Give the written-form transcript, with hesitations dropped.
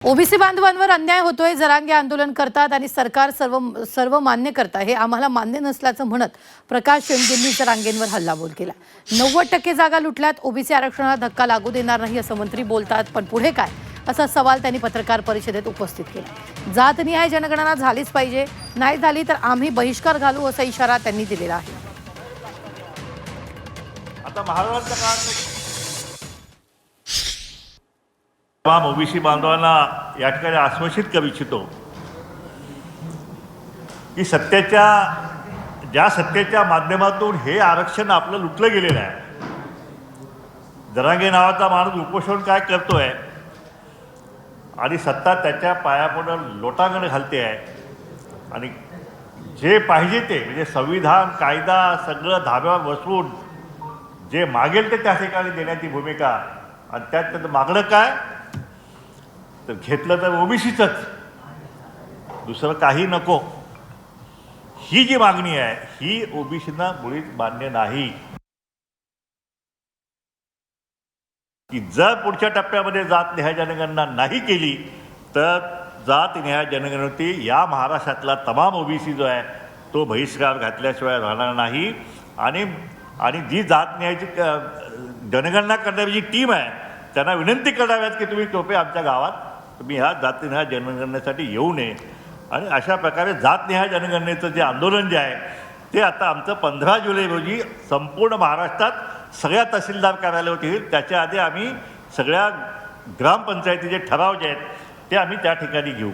OBC बांधवांवर अन्याय होतोय, जरांगे आंदोलन करतात आणि सरकार सर्व मान्य करता हे आम्हाला मान्य नसल्याचं म्हणत प्रकाश शेंडेंनी जरांगेंवर हल्लाबोल केला। 90% जागा लुटल्यात, ओबीसी आरक्षणाला धक्का लागू देणार नाही असं मंत्री बोलतात, पण पुढे काय असा सवाल त्यांनी पत्रकार परिषदेत उपस्थित केला। जातनिहाय जनगणना झालीच पाहिजे, नाही झाली तर आम्ही बहिष्कार घालू असा इशारा त्यांनी दिलेला आहे। आता महाराष्ट्राच्या काळात तमाम ओबीसी बांधवांना या ठिकाणी आश्वासित करू इच्छितो की सत्तेच्या माध्यमातून हे आरक्षण आपलं लुटलं गेलेलं आहे। जरांगे नावाचा माणूस उपोषण काय करतोय आणि सत्ता त्याच्या पायापुढं लोटांगण घालते आहे आणि जे पाहिजे ते म्हणजे संविधान कायदा सगळं धाब्यावर बसवून जे मागेल ते त्या ठिकाणी देण्याची भूमिका आणि त्यात मागणं काय तर घेतलं तर ओबीसीचंच, दुसरं काही नको, ही जी मागणी आहे ही ओबीसींना मुळीच मान्य नाही। की जर पुढच्या टप्प्यामध्ये जातनिहाय जनगणना नाही केली तर जातनिहाय जनगणनेवरती या महाराष्ट्रातला तमाम ओबीसी जो आहे तो बहिष्कार घातल्याशिवाय राहणार नाही। आणि जी जातनिहायची जनगणना करणारी जी टीम आहे त्यांना विनंती कराव्यात की तुम्ही टोपे आमच्या गावात तुम्ही ह्या जातनिहाय जनगणनेसाठी येऊ नये। आणि अशा प्रकारे जातनिहाय जनगणनेचं जे आंदोलन जे आहे ते आता आमचं 15 जुलै रोजी संपूर्ण महाराष्ट्रात सगळ्या तहसीलदार कार्यालयात होईल। त्याच्या आधी आम्ही सगळ्या ग्रामपंचायतीचे ठराव जे आहेत ते आम्ही त्या ठिकाणी घेऊ।